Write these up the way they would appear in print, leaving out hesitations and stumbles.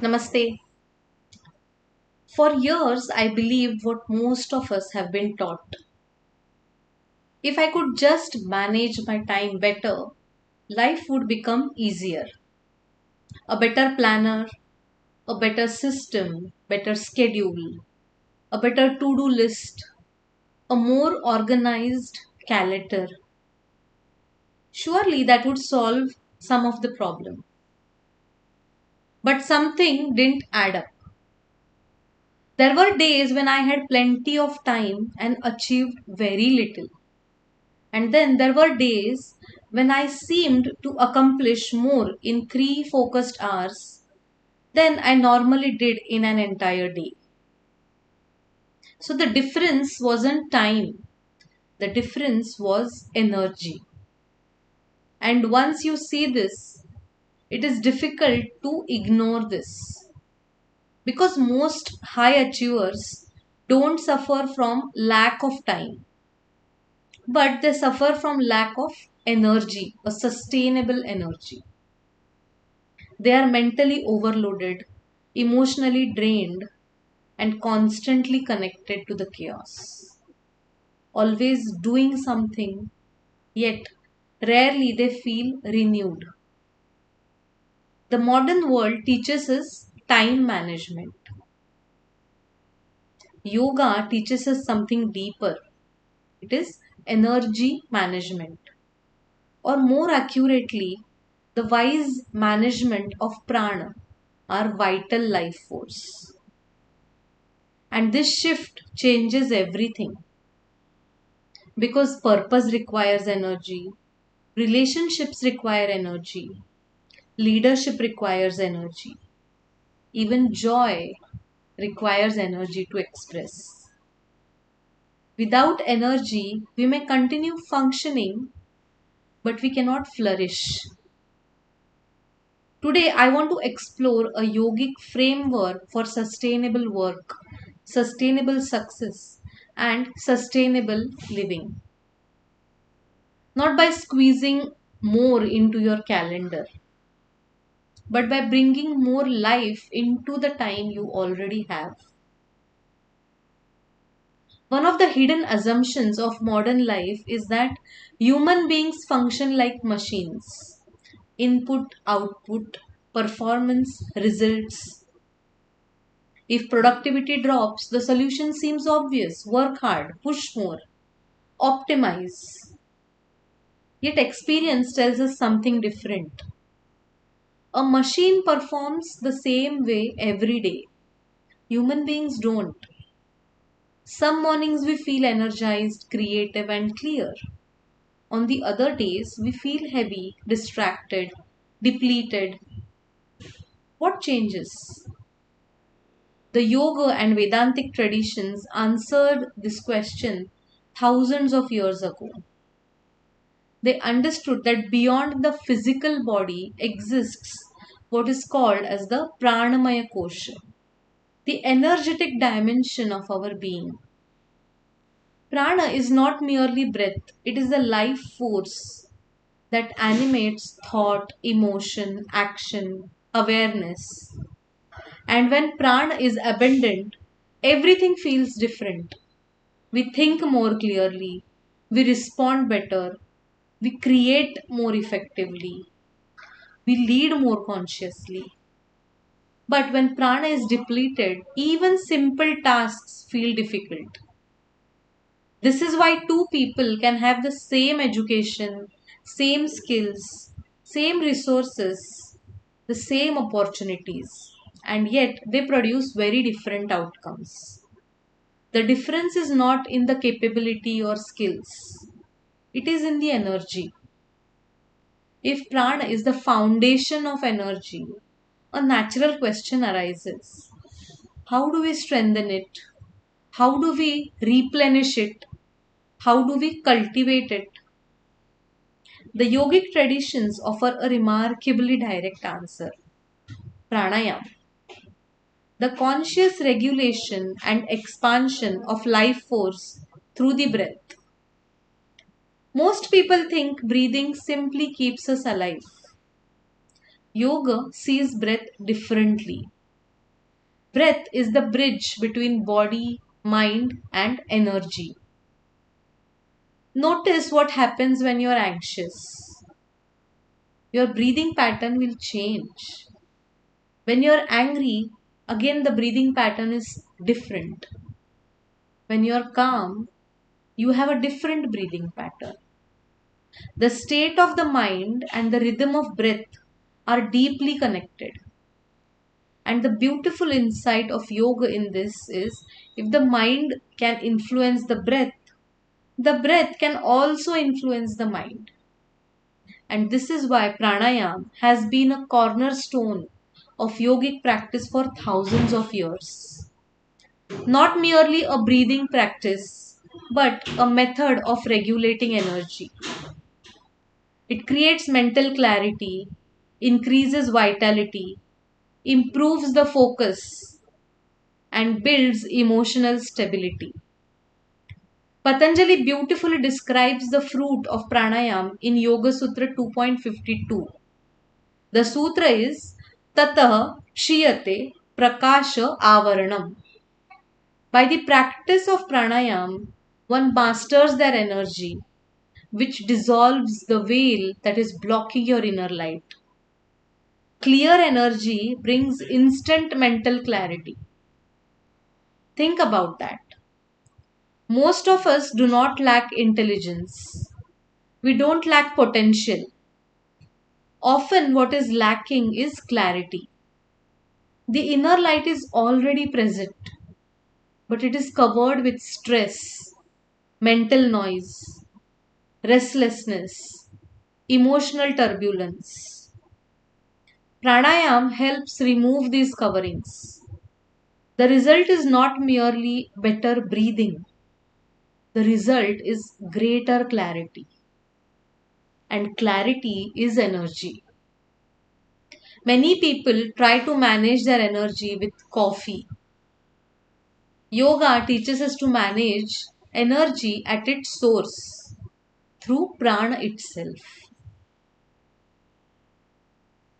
Namaste. For years, I believed what most of us have been taught. If I could just manage my time better, life would become easier. A better planner, a better system, better schedule, a better to do list, a more organized calendar. Surely that would solve some of the problem. But something didn't add up. There were days when I had plenty of time and achieved very little. And then there were days when I seemed to accomplish more in 3 focused hours than I normally did in an entire day. So the difference wasn't time, the difference was energy. And once you see this, it is difficult to ignore this because most high achievers don't suffer from lack of time, but they suffer from lack of energy, a sustainable energy. They are mentally overloaded, emotionally drained, and constantly connected to the chaos. Always doing something, yet rarely they feel renewed. The modern world teaches us time management. Yoga teaches us something deeper. It is energy management, or more accurately, the wise management of prana, our vital life force. And this shift changes everything because purpose requires energy, relationships require energy, leadership requires energy, even joy requires energy to express. Without energy, we may continue functioning, but we cannot flourish. Today, I want to explore a yogic framework for sustainable work, sustainable success, and sustainable living. Not by squeezing more into your calendar, but by bringing more life into the time you already have. One of the hidden assumptions of modern life is that human beings function like machines: input, output, performance, results. If productivity drops, the solution seems obvious: work hard, push more, optimize. Yet experience tells us something different. A machine performs the same way every day. Human beings don't. Some mornings we feel energized, creative, and clear. On the other days, we feel heavy, distracted, depleted. What changes? The Yoga and Vedantic traditions answered this question thousands of years ago. They understood that beyond the physical body exists what is called as the pranamaya kosha, the energetic dimension of our being. Prana is not merely breath, it is the life force that animates thought, emotion, action, awareness. And when prana is abundant, everything feels different. We think more clearly, we respond better, we create more effectively, we lead more consciously. But when prana is depleted, even simple tasks feel difficult. This is why two people can have the same education, same skills, same resources, the same opportunities, and yet they produce very different outcomes. The difference is not in the capability or skills, it is in the energy. If prana is the foundation of energy, a natural question arises: how do we strengthen it? How do we replenish it? How do we cultivate it? The yogic traditions offer a remarkably direct answer: pranayama, the conscious regulation and expansion of life force through the breath. Most people think breathing simply keeps us alive. Yoga sees breath differently. Breath is the bridge between body, mind, and energy. Notice what happens when you're anxious. Your breathing pattern will change. When you're angry, again the breathing pattern is different. When you're calm, you have a different breathing pattern. The state of the mind and the rhythm of breath are deeply connected. And the beautiful insight of yoga in this is if the mind can influence the breath can also influence the mind. And this is why pranayam has been a cornerstone of yogic practice for thousands of years. Not merely a breathing practice, but a method of regulating energy. It creates mental clarity, increases vitality, improves the focus, and builds emotional stability. Patanjali beautifully describes the fruit of pranayam in Yoga Sutra 2.52. The sutra is Tatah Kshiyate Prakasha Avaranam. By the practice of pranayam, one masters their energy, which dissolves the veil that is blocking your inner light. Clear energy brings instant mental clarity. Think about that. Most of us do not lack intelligence. We don't lack potential. Often, what is lacking is clarity. The inner light is already present, but it is covered with stress, mental noise, restlessness, emotional turbulence. Pranayam helps remove these coverings. The result is not merely better breathing, the result is greater clarity. And clarity is energy. Many people try to manage their energy with coffee. Yoga teaches us to manage energy at its source through prana itself.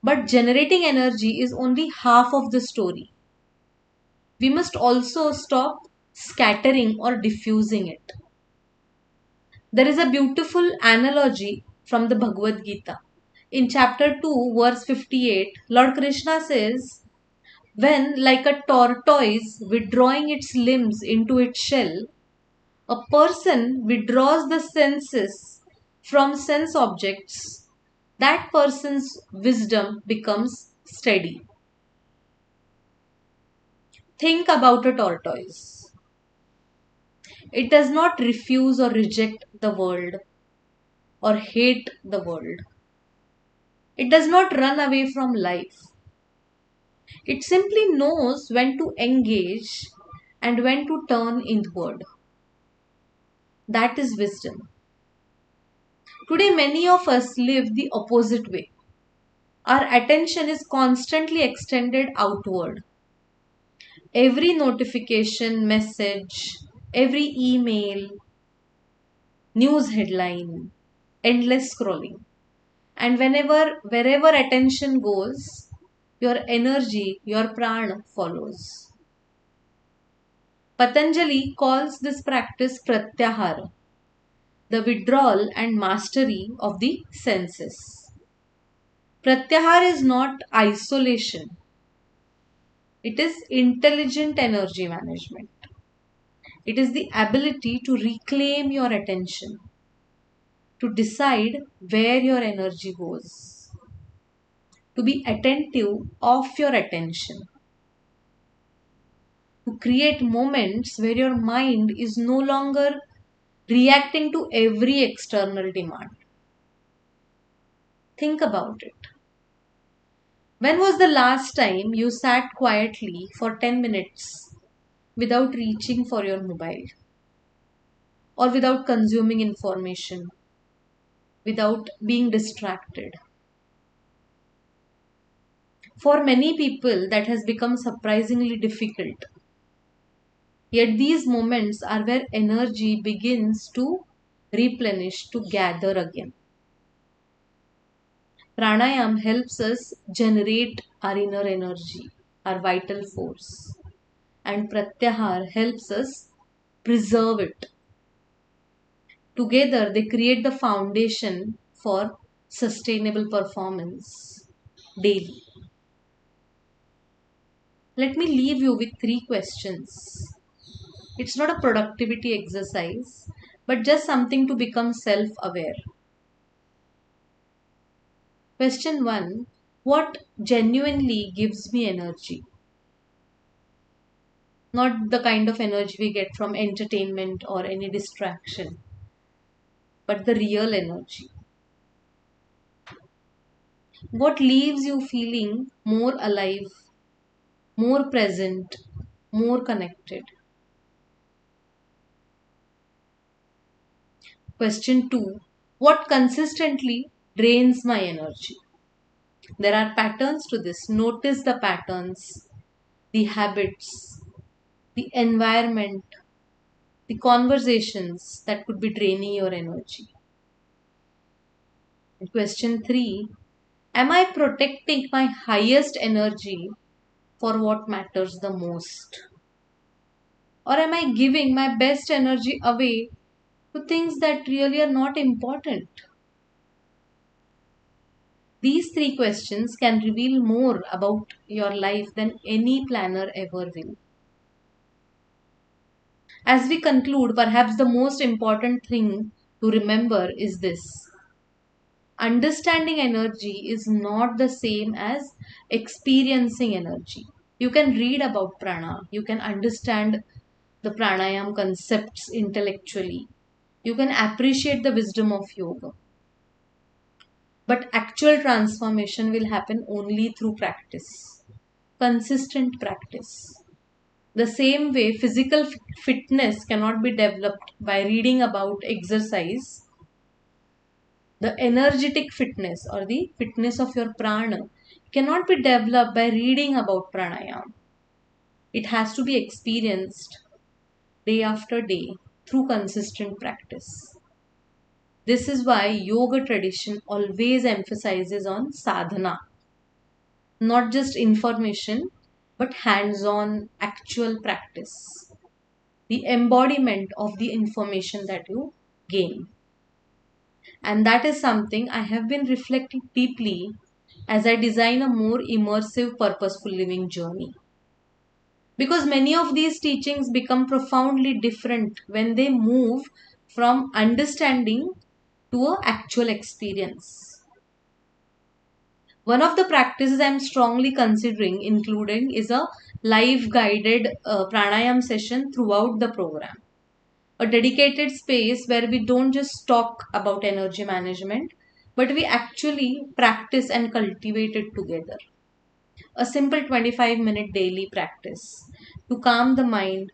But generating energy is only half of the story. We must also stop scattering or diffusing it. There is a beautiful analogy from the Bhagavad Gita. In chapter 2, verse 58, Lord Krishna says, when, like a tortoise withdrawing its limbs into its shell, a person withdraws the senses from sense objects, that person's wisdom becomes steady. Think about a tortoise. It does not refuse or reject the world or hate the world. It does not run away from life. It simply knows when to engage and when to turn inward. That is wisdom. Today, many of us live the opposite way. Our attention is constantly extended outward. Every notification, message, every email, news headline, endless scrolling. And wherever attention goes, your energy, your prana follows. Patanjali calls this practice pratyahara, the withdrawal and mastery of the senses. Pratyahara is not isolation, it is intelligent energy management. It is the ability to reclaim your attention, to decide where your energy goes, to be attentive of your attention, to create moments where your mind is no longer reacting to every external demand. Think about it. When was the last time you sat quietly for 10 minutes without reaching for your mobile or without consuming information, without being distracted? For many people, that has become surprisingly difficult. Yet these moments are where energy begins to replenish, to gather again. Pranayam helps us generate our inner energy, our vital force. and pratyahar helps us preserve it. Together, they create the foundation for sustainable performance daily. Let me leave you with 3 questions. It's not a productivity exercise, but just something to become self aware. Question 1: what genuinely gives me energy? Not the kind of energy we get from entertainment or any distraction, but the real energy. What leaves you feeling more alive, more present, more connected? Question 2: what consistently drains my energy? There are patterns to this. Notice the patterns, the habits, the environment, the conversations that could be draining your energy. And question 3: am I protecting my highest energy for what matters the most? Or am I giving my best energy away to things that really are not important? These 3 questions can reveal more about your life than any planner ever will. As we conclude, perhaps the most important thing to remember is this: understanding energy is not the same as experiencing energy. You can read about prana, you can understand the pranayam concepts intellectually, you can appreciate the wisdom of yoga. But actual transformation will happen only through practice, consistent practice. The same way, physical fitness cannot be developed by reading about exercise. The energetic fitness or the fitness of your prana cannot be developed by reading about pranayam. It has to be experienced day after day through consistent practice. This is why yoga tradition always emphasizes on sadhana, not just information, but hands-on actual practice, the embodiment of the information that you gain. And that is something I have been reflecting deeply as I design a more immersive, purposeful living journey. Because many of these teachings become profoundly different when they move from understanding to an actual experience. One of the practices I'm strongly considering including is a live guided pranayam session throughout the program. A dedicated space where we don't just talk about energy management, but we actually practice and cultivate it together. A simple 25-minute daily practice to calm the mind,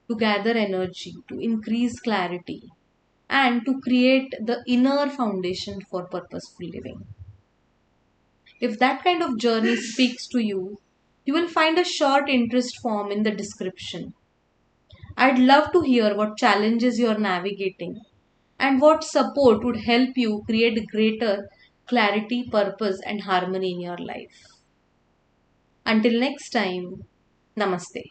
to gather energy, to increase clarity, and to create the inner foundation for purposeful living. If that kind of journey speaks to you, you will find a short interest form in the description. I'd love to hear what challenges you're navigating and what support would help you create greater clarity, purpose, and harmony in your life. Until next time, namaste.